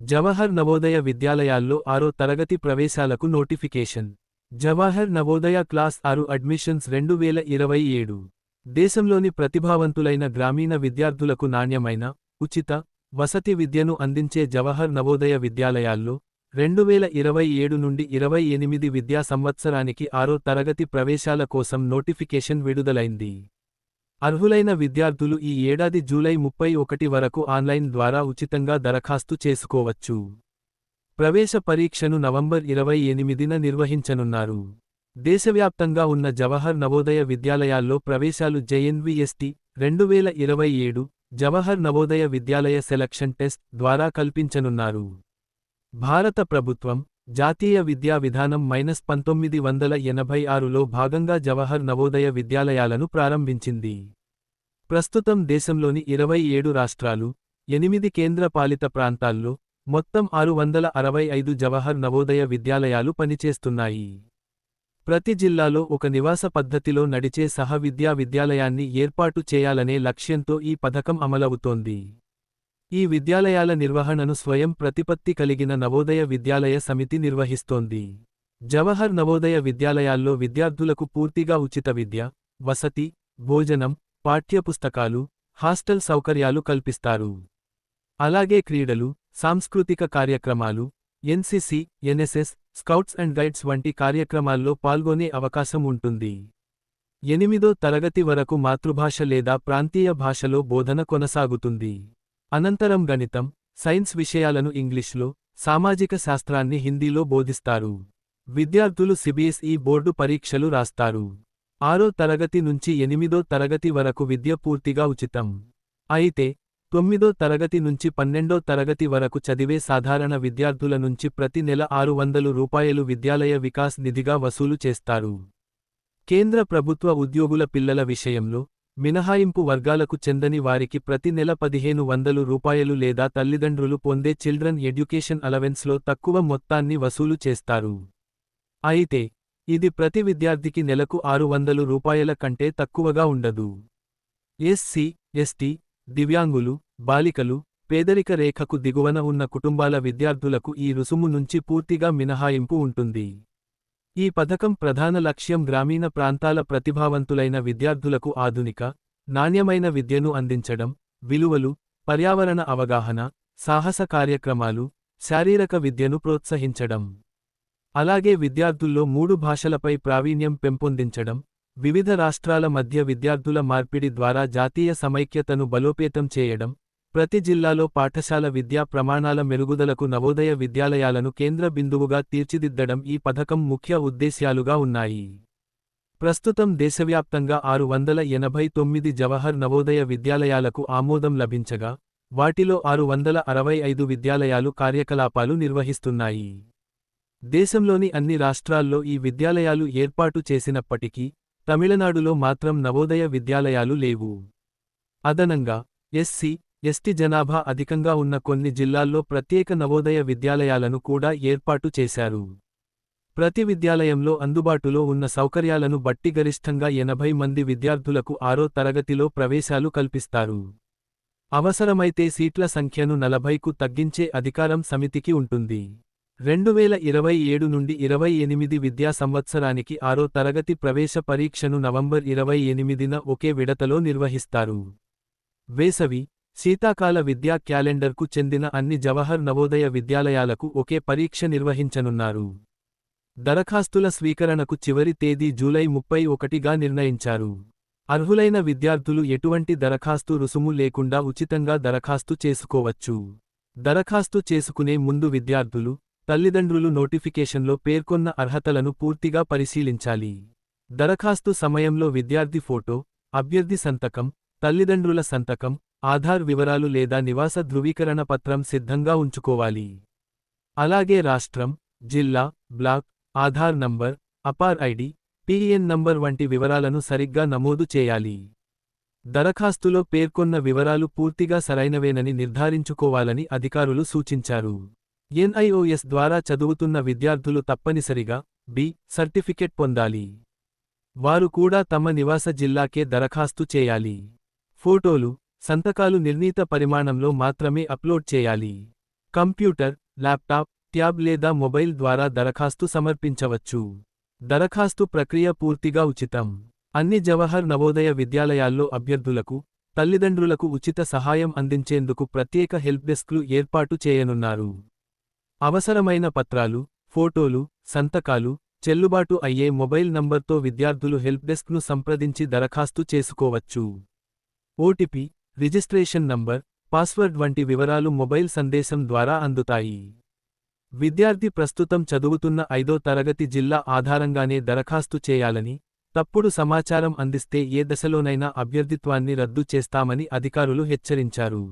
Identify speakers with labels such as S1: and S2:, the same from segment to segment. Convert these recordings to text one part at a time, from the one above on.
S1: జవహర్ నవోదయ విద్యాలయాల్లో 6వ తరగతి ప్రవేశాలకు notification. Jawahar Navodaya class 6 admissions 2027. దేశంలోని ప్రతిభావంతులైన గ్రామీణ విద్యార్థులకు నాణ్యమైన, ఉచిత, వసతి విద్యను అందించే జవహర్ నవోదయ విద్యాలయాల్లో 2027 నుండి 28 విద్యా సంవత్సరానికి 6వ తరగతి ప్రవేశాల కోసం నోటిఫికేషన్ విడుదలైంది. అర్హులైన విద్యార్థులు ఈ ఏడాది జూలై 31 వరకు ఆన్లైన్ ద్వారా ఉచితంగా దరఖాస్తు చేసుకోవచ్చు. ప్రవేశ పరీక్షను నవంబర్ 28న నిర్వహించనున్నారు. దేశవ్యాప్తంగా ఉన్న జవహర్ నవోదయ విద్యాలయాల్లో ప్రవేశాలు JNVST 2027 జవహర్ నవోదయ విద్యాలయ సెలక్షన్ టెస్ట్ ద్వారా కల్పించనున్నారు. భారత ప్రభుత్వం జాతీయ విద్యా విధానం -1986లో భాగంగా జవహర్ నవోదయ విద్యాలయాలను ప్రారంభించింది. ప్రస్తుతం దేశంలోని 27 రాష్ట్రాలు, 8 కేంద్ర పాలిత ప్రాంతాల్లో మొత్తం 665 జవహర్ నవోదయ విద్యాలయాలు పనిచేస్తున్నాయి. ప్రతి జిల్లాలో ఒక నివాస పద్ధతిలో నడిచే సహ విద్యా విద్యాలయాన్ని ఏర్పాటు చేయాలనే లక్ష్యంతో ఈ పథకం అమలవుతోంది. ఈ విద్యాలయాల నిర్వహణను స్వయం ప్రతిపత్తి కలిగిన నవోదయ విద్యాలయ సమితి నిర్వహిస్తోంది. జవహర్ నవోదయ విద్యాలయాల్లో విద్యార్థులకు పూర్తిగా ఉచిత విద్య, వసతి, భోజనం, పాఠ్యపుస్తకాలు, హాస్టల్ సౌకర్యాలు కల్పిస్తారు. అలాగే క్రీడలు, సాంస్కృతిక కార్యక్రమాలు, NCC, NSS, scouts and guides వంటి కార్యక్రమాల్లో పాల్గొనే అవకాశం ఉంటుంది. 8వ తరగతి వరకు మాతృభాష లేదా ప్రాంతీయ భాషలో బోధన కొనసాగుతుంది. అనంతరం గణితం, సైన్స్ విషయాలను ఇంగ్లీష్లో, సామాజిక శాస్త్రాన్ని హిందీలో బోధిస్తారు. విద్యార్థులు CBSE బోర్డు పరీక్షలు రాస్తారు. 6వ తరగతి నుంచి 8వ తరగతి వరకు విద్య పూర్తిగా ఉచితం. అయితే 9వ తరగతి నుంచి 12వ తరగతి వరకు చదివే సాధారణ విద్యార్థుల నుంచి ప్రతి నెల ₹600 విద్యాలయ వికాస్ నిధిగా వసూలు చేస్తారు. కేంద్ర ప్రభుత్వ ఉద్యోగుల పిల్లల విషయంలో మినహాయింపు వర్గాలకు చెందని వారికి ప్రతి నెల ₹1500 లేదా తల్లిదండ్రులు పొందే చిల్డ్రన్ ఎడ్యుకేషన్ అలవెన్స్లో తక్కువ మొత్తాన్ని వసూలు చేస్తారు. అయితే ఇది ప్రతి విద్యార్థికి నెలకు ₹600 కంటే తక్కువగా ఉండదు. SC, ST, దివ్యాంగులు, బాలికలు, పేదరిక రేఖకు దిగువన ఉన్న కుటుంబాల విద్యార్థులకు ఈ రుసుము నుంచి పూర్తిగా మినహాయింపు ఉంటుంది. ఈ పథకం ప్రధాన లక్ష్యం గ్రామీణ ప్రాంతాల ప్రతిభావంతులైన విద్యార్థులకు ఆధునిక, నాణ్యమైన విద్యను అందించడం, విలువలు, పర్యావరణ అవగాహన, సాహస కార్యక్రమాలు, శారీరక విద్యను ప్రోత్సహించడం. అలాగే విద్యార్థుల్లో 3 భాషలపై ప్రావీణ్యం పెంపొందించడం, వివిధ రాష్ట్రాల మధ్య విద్యార్థుల మార్పిడి ద్వారా జాతీయ సమైక్యతను బలోపేతం చేయడం, ప్రతి జిల్లాలో పాఠశాల విద్యా ప్రమాణాల మెరుగుదలకు నవోదయ విద్యాలయాలను కేంద్ర బిందువుగా తీర్చిదిద్దడం ఈ పథకం ముఖ్య ఉద్దేశ్యాలుగా ఉన్నాయి. ప్రస్తుతం దేశవ్యాప్తంగా 689 జవహర్ నవోదయ విద్యాలయాలకు ఆమోదం లభించగా, వాటిలో 665 విద్యాలయాలు కార్యకలాపాలు నిర్వహిస్తున్నాయి. దేశంలోని అన్ని రాష్ట్రాల్లో ఈ విద్యాలయాలు ఏర్పాటు చేసినప్పటికీ, తమిళనాడులో మాత్రం నవోదయ విద్యాలయాలు లేవు. అదనంగా SC, ST జనాభా అధికంగా ఉన్న కొన్ని జిల్లాల్లో ప్రత్యేక నవోదయ విద్యాలయాలను కూడా ఏర్పాటు చేశారు. ప్రతి విద్యాలయంలో అందుబాటులో ఉన్న సౌకర్యాలను బట్టి గరిష్ఠంగా 80 మంది విద్యార్థులకు 6వ తరగతిలో ప్రవేశాలు కల్పిస్తారు. అవసరమైతే సీట్ల సంఖ్యను 40కు తగ్గించే అధికారం సమితికి ఉంటుంది. 2027 నుండి 28 విద్యా సంవత్సరానికి 6వ తరగతి ప్రవేశ పరీక్షను నవంబర్ 28న ఒకే విడతలో నిర్వహిస్తారు. వేసవి, శీతాకాల విద్యా క్యాలెండర్కు చెందిన అన్ని జవహర్ నవోదయ విద్యాలయాలకు ఒకే పరీక్ష నిర్వహించనున్నారు. దరఖాస్తుల స్వీకరణకు చివరి తేదీ జూలై 31గా నిర్ణయించారు. అర్హులైన విద్యార్థులు ఎటువంటి దరఖాస్తు రుసుము లేకుండా ఉచితంగా దరఖాస్తు చేసుకోవచ్చు. దరఖాస్తు చేసుకునే ముందు విద్యార్థులు, తల్లిదండ్రులు నోటిఫికేషన్లో పేర్కొన్న అర్హతలను పూర్తిగా పరిశీలించాలి. దరఖాస్తు సమయంలో విద్యార్థి ఫోటో, అభ్యర్థి సంతకం, తల్లిదండ్రుల సంతకం, ఆధార్ వివరాలు లేదా నివాస ధృవీకరణ పత్రం సిద్ధంగా ఉంచుకోవాలి. అలాగే రాష్ట్రం, జిల్లా, block, Aadhaar number, APAAR ID, PN number వంటి వివరాలను సరిగ్గా నమోదు చేయాలి. దరఖాస్తులో పేర్కొన్న వివరాలు పూర్తిగా సరైనవేనని నిర్ధారించుకోవాలని అధికారులు సూచించారు. NIOS ద్వారా చదువుతున్న విద్యార్థులు తప్పనిసరిగా B సర్టిఫికెట్ పొందాలి. వారు కూడా తమ నివాస జిల్లాకే దరఖాస్తు చేయాలి. ఫోటోలు, సంతకాలు నిర్ణీత పరిమాణంలో మాత్రమే అప్లోడ్ చేయాలి. కంప్యూటర్, ల్యాప్టాప్, ట్యాబ్ లేదా మొబైల్ ద్వారా దరఖాస్తు సమర్పించవచ్చు. దరఖాస్తు ప్రక్రియ పూర్తిగా ఉచితం. అన్ని జవహర్ నవోదయ విద్యాలయాల్లో అభ్యర్థులకు, తల్లిదండ్రులకు ఉచిత సహాయం అందించేందుకు ప్రత్యేక హెల్ప్ డెస్క్లు ఏర్పాటు చేయనున్నారు. అవసరమైన పత్రాలు, ఫోటోలు, సంతకాలు, చెల్లుబాటు అయ్యే మొబైల్ నంబర్తో విద్యార్థులు హెల్ప్ డెస్క్ను సంప్రదించి దరఖాస్తు చేసుకోవచ్చు. ఓటీపీ, రిజిస్ట్రేషన్ నంబర్, పాస్వర్డ్ వంటి వివరాలు మొబైల్ సందేశం ద్వారా అందుతాయి. విద్యార్థి ప్రస్తుతం చదువుతున్న 5వ తరగతి జిల్లా ఆధారంగానే దరఖాస్తు చేయాలని, తప్పుడు సమాచారం అందిస్తే ఏ దశలోనైనా అభ్యర్థిత్వాన్ని రద్దు చేస్తామని అధికారులు హెచ్చరించారు.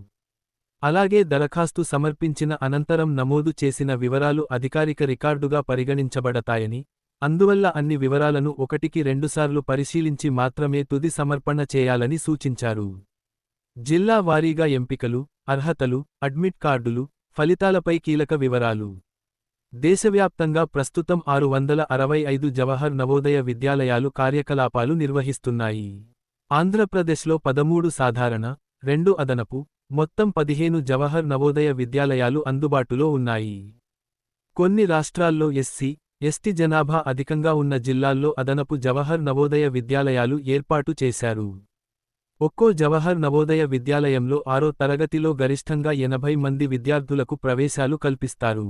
S1: అలాగే దరఖాస్తు సమర్పించిన అనంతరం నమోదు చేసిన వివరాలు అధికారిక రికార్డుగా పరిగణించబడతాయని, అందువల్ల అన్ని వివరాలను 1-2 సార్లు పరిశీలించి మాత్రమే తుది సమర్పణ చేయాలని సూచించారు. జిల్లా వారీగా ఎంపికలు, అర్హతలు, అడ్మిట్ కార్డులు, ఫలితాలపై కీలక వివరాలు. దేశవ్యాప్తంగా ప్రస్తుతం 665 జవహర్ నవోదయ విద్యాలయాలు కార్యకలాపాలు నిర్వహిస్తున్నాయి. ఆంధ్రప్రదేశ్లో 13 సాధారణ, 2 అదనపు, మొత్తం 15 జవహర్ నవోదయ విద్యాలయాలు అందుబాటులో ఉన్నాయి. కొన్ని రాష్ట్రాల్లో ఎస్సీ, ఎస్టీ జనాభా అధికంగా ఉన్న జిల్లాల్లో అదనపు జవహర్ నవోదయ విద్యాలయాలు ఏర్పాటు చేశారు. ఒక్కో జవహర్ నవోదయ విద్యాలయంలో 6వ తరగతిలో గరిష్ఠంగా 80 మంది విద్యార్థులకు ప్రవేశాలు కల్పిస్తారు.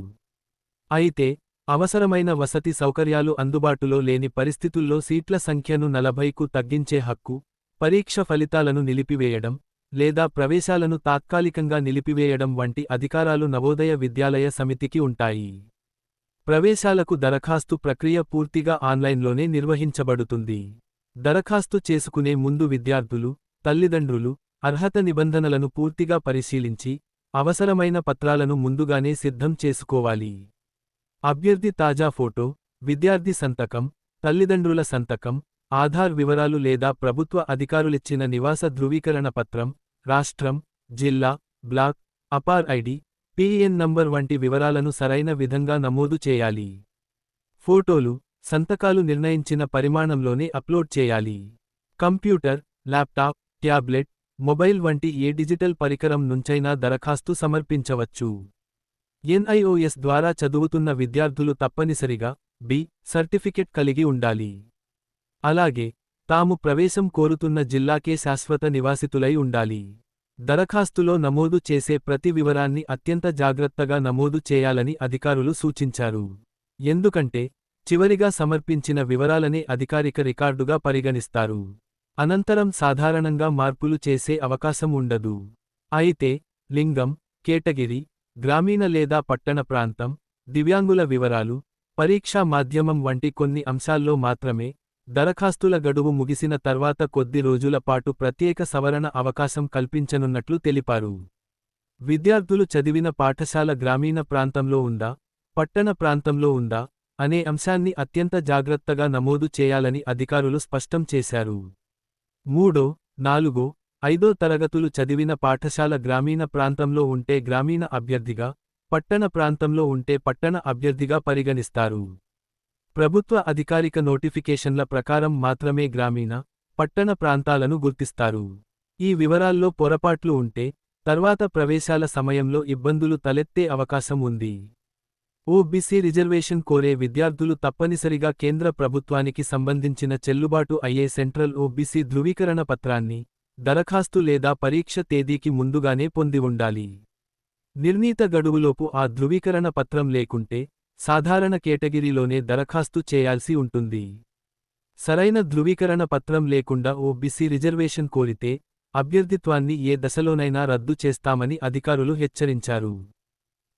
S1: అయితే, అవసరమైన వసతి సౌకర్యాలు అందుబాటులో లేని పరిస్థితుల్లో సీట్ల సంఖ్యను 40కు తగ్గించే హక్కు, పరీక్ష ఫలితాలను నిలిపివేయడం, లేదా ప్రవేశాలను తాత్కాలికంగా నిలిపివేయడం వంటి అధికారాలు నవోదయ విద్యాలయ సమితికి ఉంటాయి. ప్రవేశాలకు దరఖాస్తు ప్రక్రియ పూర్తిగా ఆన్లైన్లోనే నిర్వహించబడుతుంది. దరఖాస్తు చేసుకునే ముందు విద్యార్థులు, తల్లిదండ్రులు, అర్హత నిబంధనలను పూర్తిగా పరిశీలించి, అవసరమైన పత్రాలను ముందుగానే సిద్ధం చేసుకోవాలి. అభ్యర్థి తాజా ఫోటో, విద్యార్థి సంతకం, తల్లిదండ్రుల సంతకం, ఆధార్ వివరాలు లేదా ప్రభుత్వ అధికారులిచ్చిన నివాస ధృవీకరణ పత్రం, రాష్ట్రం, జిల్లా, block, APAAR ID, PN number వంటి వివరాలను సరైన విధంగా నమోదు చేయాలి. ఫోటోలు, సంతకాలు నిర్ణయించిన పరిమాణంలోనే అప్లోడ్ చేయాలి. కంప్యూటర్, ల్యాప్టాప్, ట్యాబ్లెట్, మొబైల్ వంటి ఏ డిజిటల్ పరికరం నుంచైనా దరఖాస్తు సమర్పించవచ్చు. ఎన్ఐఓఎస్ ద్వారా చదువుతున్న విద్యార్థులు తప్పనిసరిగా బి సర్టిఫికెట్ కలిగి ఉండాలి. అలాగే, తాము ప్రవేశం కోరుతున్న జిల్లాకే శాశ్వత నివాసితులై ఉండాలి. దరఖాస్తులో నమోదు చేసే ప్రతి వివరాన్ని అత్యంత జాగ్రత్తగా నమోదు చేయాలని అధికారులు సూచించారు. ఎందుకంటే, చివరిగా సమర్పించిన వివరాలనే అధికారిక రికార్డుగా పరిగణిస్తారు. అనంతరం సాధారణంగా మార్పులు చేసే అవకాశం ఉండదు. అయితే, లింగం, కేటగిరీ, గ్రామీణ లేదా పట్టణ ప్రాంతం, దివ్యాంగుల వివరాలు, పరీక్షా మాధ్యమం వంటి కొన్ని అంశాల్లో మాత్రమే దరఖాస్తుల గడువు ముగిసిన తర్వాత కొద్ది రోజుల పాటు ప్రత్యేక సవరణ అవకాశం కల్పించనున్నట్లు తెలిపారు. విద్యార్థులు చదివిన పాఠశాల గ్రామీణ ప్రాంతంలో ఉందా, పట్టణ ప్రాంతంలో ఉందా అనే అంశాన్ని అత్యంత జాగ్రత్తగా నమోదు చేయాలని అధికారులు స్పష్టం చేశారు. 3, 4, 5 తరగతులు చదివిన పాఠశాల గ్రామీణ ప్రాంతంలో ఉంటే గ్రామీణ అభ్యర్థిగా, పట్టణ ప్రాంతంలో ఉంటే పట్టణ అభ్యర్థిగా పరిగణిస్తారు. ప్రభుత్వ అధికారిక నోటిఫికేషన్ల ప్రకారం మాత్రమే గ్రామీణ, పట్టణ ప్రాంతాలను గుర్తిస్తారు. ఈ వివరాల్లో పొరపాట్లు ఉంటే, తర్వాత ప్రవేశాల సమయంలో ఇబ్బందులు తలెత్తే అవకాశం ఉంది. ఓబీసీ రిజర్వేషన్ కోరే విద్యార్థులు తప్పనిసరిగా కేంద్ర ప్రభుత్వానికి సంబంధించిన చెల్లుబాటు అయ్యే సెంట్రల్ ఓబీసీ ధృవీకరణ పత్రాన్ని, దరఖాస్తు లేదా పరీక్ష తేదీకి ముందుగానే పొంది ఉండాలి. నిర్ణీత గడువులోపు ఆ ధృవీకరణ పత్రం లేకుంటే, సాధారణ కేటగిరీలోనే దరఖాస్తు చేయాల్సి ఉంటుంది. సరైన ధృవీకరణ పత్రం లేకుండా ఓబీసీ రిజర్వేషన్ కోరితే, అభ్యర్థిత్వాన్ని ఏ దశలోనైనా రద్దు చేస్తామని అధికారులు హెచ్చరించారు.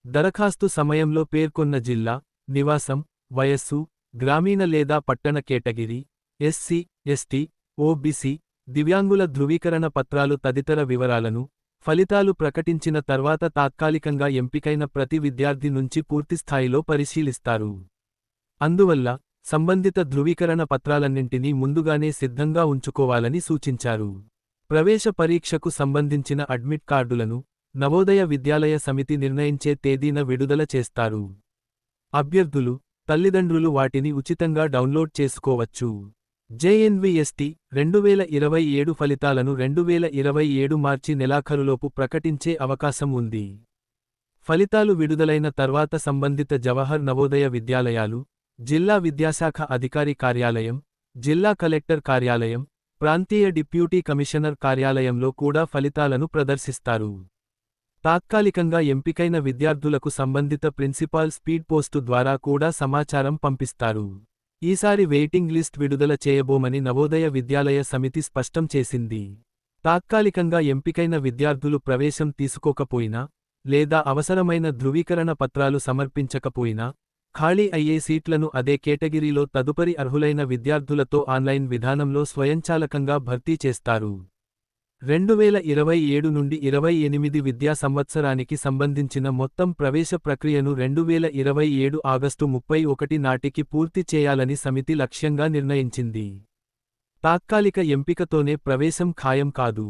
S1: దరఖాస్తు సమయంలో పేర్కొన్న జిల్లా, నివాసం, వయస్సు, గ్రామీణ లేదా పట్టణ కేటగిరీ, ఎస్సీ, ఎస్టీ, ఓబీసీ, దివ్యాంగుల ధృవీకరణ పత్రాలు తదితర వివరాలను, ఫలితాలు ప్రకటించిన తర్వాత తాత్కాలికంగా ఎంపికైన ప్రతి విద్యార్థి నుంచి పూర్తిస్థాయిలో పరిశీలిస్తారు. అందువల్ల, సంబంధిత ధృవీకరణ పత్రాలన్నింటినీ ముందుగానే సిద్ధంగా ఉంచుకోవాలని సూచించారు. ప్రవేశ పరీక్షకు సంబంధించిన అడ్మిట్ కార్డులను, నవోదయ విద్యాలయ సమితి నిర్ణయించే తేదీన విడుదల చేస్తారు. అభ్యర్థులు, తల్లిదండ్రులు వాటిని ఉచితంగా డౌన్లోడ్ చేసుకోవచ్చు. జేఎన్వీఎస్టీ 2027 ఫలితాలను 2027 మార్చి నెలాఖరులోపు ప్రకటించే అవకాశం ఉంది. ఫలితాలు విడుదలైన తర్వాత సంబంధిత జవహర్ నవోదయ విద్యాలయాలు, జిల్లా విద్యాశాఖ అధికారి కార్యాలయం, జిల్లా కలెక్టర్ కార్యాలయం, ప్రాంతీయ డిప్యూటీ కమిషనర్ కార్యాలయంలో కూడా ఫలితాలను ప్రదర్శిస్తారు. తాత్కాలికంగా ఎంపికైన విద్యార్థులకు సంబంధిత ప్రిన్సిపాల్ స్పీడ్ పోస్టు ద్వారా కూడా సమాచారం పంపిస్తారు. ఈసారి వెయిటింగ్ లిస్ట్ విడుదల చేయబోమని నవోదయ విద్యాలయ సమితి స్పష్టం చేసింది. తాత్కాలికంగా ఎంపికైన విద్యార్థులు ప్రవేశం తీసుకోకపోయినా, లేదా అవసరమైన ధృవీకరణ పత్రాలు సమర్పించకపోయినా, ఖాళీ అయ్యే సీట్లను అదే కేటగిరీలో తదుపరి అర్హులైన విద్యార్థులతో ఆన్లైన్ విధానంలో స్వయంచాలకంగా భర్తీ చేస్తారు. 2027 నుండి 28 విద్యా సంవత్సరానికి సంబంధించిన మొత్తం ప్రవేశ ప్రక్రియను 2027 ఆగస్టు 31 నాటికి పూర్తి చేయాలని సమితి లక్ష్యంగా నిర్ణయించింది. తాత్కాలిక ఎంపికతోనే ప్రవేశం ఖాయం కాదు.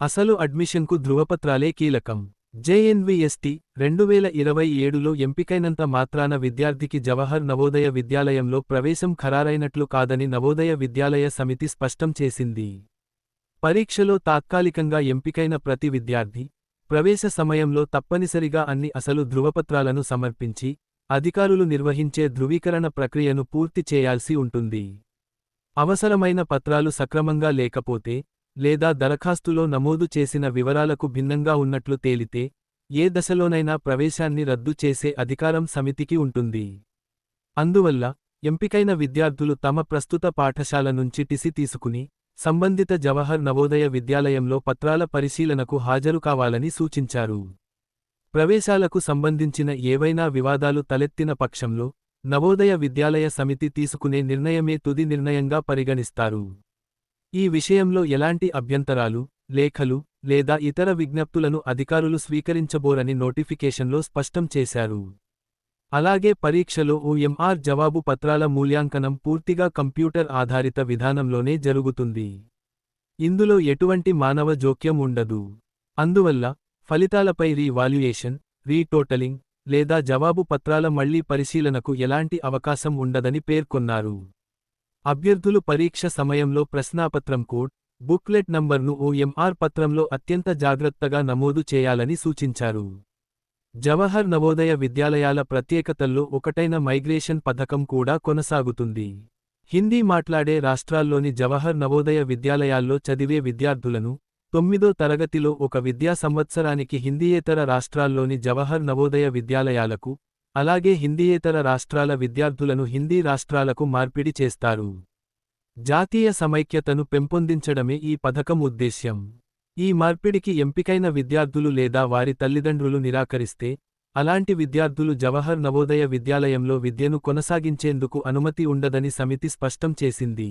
S1: అసలు అడ్మిషన్కు ధృవపత్రాలే కీలకం. జేఎన్వీఎస్టీ 2027లో ఎంపికైనంత మాత్రాన విద్యార్థికి జవహర్ నవోదయ విద్యాలయంలో ప్రవేశం ఖరారైనట్లు కాదని నవోదయ విద్యాలయ సమితి స్పష్టం చేసింది. పరీక్షలో తాత్కాలికంగా ఎంపికైన ప్రతి విద్యార్థి, ప్రవేశ సమయంలో తప్పనిసరిగా అన్ని అసలు ధృవపత్రాలను సమర్పించి, అధికారులు నిర్వహించే ధృవీకరణ ప్రక్రియను పూర్తి చేయాల్సి ఉంటుంది. అవసరమైన పత్రాలు సక్రమంగా లేకపోతే, లేదా దరఖాస్తులో నమోదు చేసిన వివరాలకు భిన్నంగా ఉన్నట్లు తేలితే, ఏ దశలోనైనా ప్రవేశాన్ని రద్దు చేసే అధికారం సమితికి ఉంటుంది. అందువల్ల, ఎంపికైన విద్యార్థులు తమ ప్రస్తుత పాఠశాల నుంచి టిసి తీసుకుని, సంబంధిత జవహర్ నవోదయ విద్యాలయంలో పత్రాల పరిశీలనకు హాజరు కావాలని సూచించారు. ప్రవేశాలకు సంబంధించిన ఏవైనా వివాదాలు తలెత్తిన పక్షంలో, నవోదయ విద్యాలయ సమితి తీసుకునే నిర్ణయమే తుది నిర్ణయంగా పరిగణిస్తారు. ఈ విషయంలో ఎలాంటి అభ్యంతరాలు, లేఖలు, లేదా ఇతర విజ్ఞప్తులను అధికారులు స్వీకరించబోరని నోటిఫికేషన్లో స్పష్టం చేశారు. అలాగే పరీక్షలో ఓఎంఆర్ జవాబు పత్రాల మూల్యాంకనం పూర్తిగా కంప్యూటర్ ఆధారిత విధానంలోనే జరుగుతుంది. ఇందులో ఎటువంటి మానవ జోక్యం ఉండదు. అందువల్ల, ఫలితాలపై రీ-వాల్యుయేషన్, రీ-టోటలింగ్, లేదా జవాబు పత్రాల మళ్లీ పరిశీలనకు ఎలాంటి అవకాశం ఉండదని పేర్కొన్నారు. అభ్యర్థులు పరీక్ష సమయంలో ప్రశ్నాపత్రం కోడ్, బుక్లెట్ నంబర్ను ఓఎంఆర్ పత్రంలో అత్యంత జాగ్రత్తగా నమోదు చేయాలని సూచించారు. జవహర్ నవోదయ విద్యాలయాల ప్రత్యేకతల్లో ఒకటైన మైగ్రేషన్ పథకం కూడా కొనసాగుతుంది. హిందీ మాట్లాడే రాష్ట్రాల్లోని జవహర్ నవోదయ విద్యాలయాల్లో చదివే విద్యార్థులను 9వ తరగతిలో ఒక విద్యా సంవత్సరానికి హిందీయేతర రాష్ట్రాల్లోని జవహర్ నవోదయ విద్యాలయాలకు, అలాగే హిందీయేతర రాష్ట్రాల విద్యార్థులను హిందీ రాష్ట్రాలకు మార్పిడి చేస్తారు. జాతీయ సమైక్యతను పెంపొందించడమే ఈ పథకం ఉద్దేశ్యం. ఈ మార్పిడికి ఎంపికైన విద్యార్థులు లేదా వారి తల్లిదండ్రులు నిరాకరిస్తే, అలాంటి విద్యార్థులు జవహర్ నవోదయ విద్యాలయంలో విద్యను కొనసాగించేందుకు అనుమతి ఉండదని సమితి స్పష్టం చేసింది.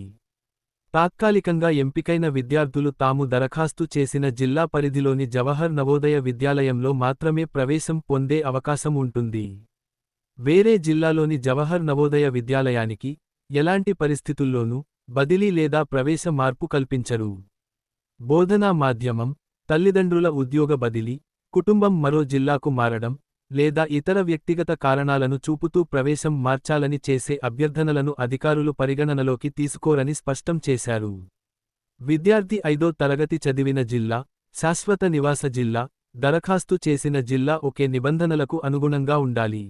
S1: తాత్కాలికంగా ఎంపికైన విద్యార్థులు తాము దరఖాస్తు చేసిన జిల్లా పరిధిలోని జవహర్ నవోదయ విద్యాలయంలో మాత్రమే ప్రవేశం పొందే అవకాశం ఉంటుంది. వేరే జిల్లాలోని జవహర్ నవోదయ విద్యాలయానికి, ఎలాంటి పరిస్థితుల్లోనూ, బదిలీ లేదా ప్రవేశ మార్పు కల్పించరు. బోధనా మాధ్యమం, తల్లిదండ్రుల ఉద్యోగ బదిలీ, కుటుంబం మరో జిల్లాకు మారడం, లేదా ఇతర వ్యక్తిగత కారణాలను చూపుతూ ప్రవేశం మార్చాలని చేసే అభ్యర్థనలను అధికారులు పరిగణనలోకి తీసుకోరని స్పష్టం చేశారు. విద్యార్థి 5వ తరగతి చదివిన జిల్లా, శాశ్వత నివాస జిల్లా, దరఖాస్తు చేసిన జిల్లా ఒకే నిబంధనలకు అనుగుణంగా ఉండాలి.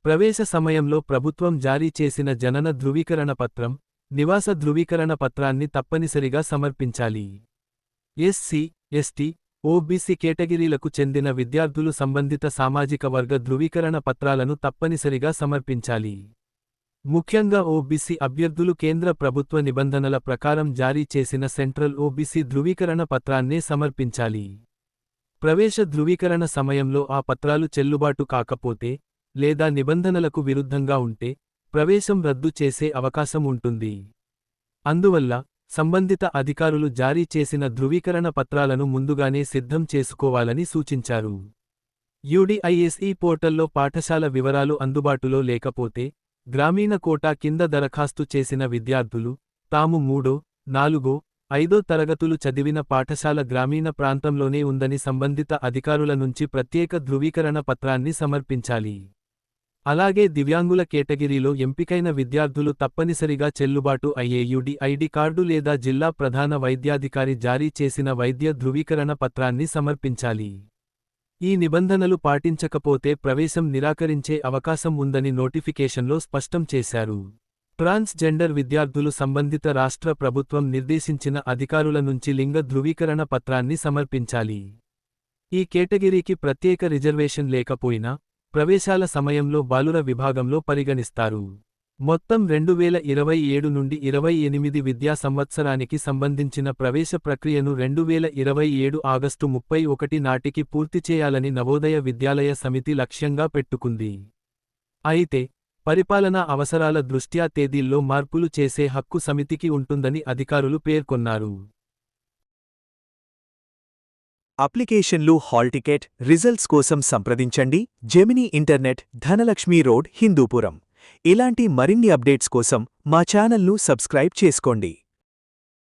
S1: ప్రవేశ సమయంలో ప్రభుత్వం జారీ చేసిన జనన ధృవీకరణ పత్రం, నివాస ధృవీకరణ పత్రాన్ని తప్పనిసరిగా సమర్పించాలి. ఎస్సీ, ఎస్టీ, ఓబీసీ కేటగిరీలకు చెందిన విద్యార్థులు సంబంధిత సామాజిక వర్గ ధృవీకరణ పత్రాలను తప్పనిసరిగా సమర్పించాలి. ముఖ్యంగా ఓబీసీ అభ్యర్థులు కేంద్ర ప్రభుత్వ నిబంధనల ప్రకారం జారీ చేసిన సెంట్రల్ ఓబీసీ ధృవీకరణ పత్రాన్నే సమర్పించాలి. ప్రవేశ ధృవీకరణ సమయంలో ఆ పత్రాలు చెల్లుబాటు కాకపోతే, లేదా నిబంధనలకు విరుద్ధంగా ఉంటే, ప్రవేశం రద్దు చేసే అవకాశం ఉంటుంది. అందువల్ల, సంబంధిత అధికారులు జారీ చేసిన ధృవీకరణ పత్రాలను ముందుగానే సిద్ధం చేసుకోవాలని సూచించారు. యూడీఐఎస్ఈ పోర్టల్లో పాఠశాల వివరాలు అందుబాటులో లేకపోతే, గ్రామీణ కోటా కింద దరఖాస్తు చేసిన విద్యార్థులు, తాము 3, 4, 5 తరగతులు చదివిన పాఠశాల గ్రామీణ ప్రాంతంలోనే ఉందని సంబంధిత అధికారుల నుంచి ప్రత్యేక ధృవీకరణ పత్రాన్ని సమర్పించాలి. అలాగే దివ్యాంగుల కేటగిరీలో ఎంపికైన విద్యార్థులు తప్పనిసరిగా చెల్లుబాటు అయ్యే యూడీఐడి కార్డు లేదా జిల్లా ప్రధాన వైద్యాధికారి జారీ చేసిన వైద్య ధృవీకరణ పత్రాన్ని సమర్పించాలి. ఈ నిబంధనలు పాటించకపోతే ప్రవేశం నిరాకరించే అవకాశం ఉందని నోటిఫికేషన్లో స్పష్టం చేశారు. ట్రాన్స్జెండర్ విద్యార్థులు సంబంధిత రాష్ట్ర ప్రభుత్వం నిర్దేశించిన అధికారుల నుంచి లింగ ధృవీకరణ పత్రాన్ని సమర్పించాలి. ఈ కేటగిరీకి ప్రత్యేక రిజర్వేషన్ లేకపోయినా, ప్రవేశాల సమయంలో బాలుర విభాగంలో పరిగణిస్తారు. మొత్తం 2027 నుండి 28 విద్యా సంవత్సరానికి సంబంధించిన ప్రవేశ ప్రక్రియను 2027 ఆగస్టు 31 నాటికి పూర్తి చేయాలని నవోదయ విద్యాలయ సమితి లక్ష్యంగా పెట్టుకుంది. అయితే, పరిపాలనా అవసరాల దృష్ట్యా తేదీల్లో మార్పులు చేసే హక్కు సమితికి ఉంటుందని అధికారులు పేర్కొన్నారు.
S2: అప్లికేషన్లు, హాల్ టికెట్, రిజల్ట్స్ కోసం సంప్రదించండి. Gemini internet, Dhanalakshmi road, Hindupuram. ఇలాంటి మరిన్ని అప్డేట్స్ కోసం మా ఛానల్ను సబ్స్క్రైబ్ చేసుకోండి.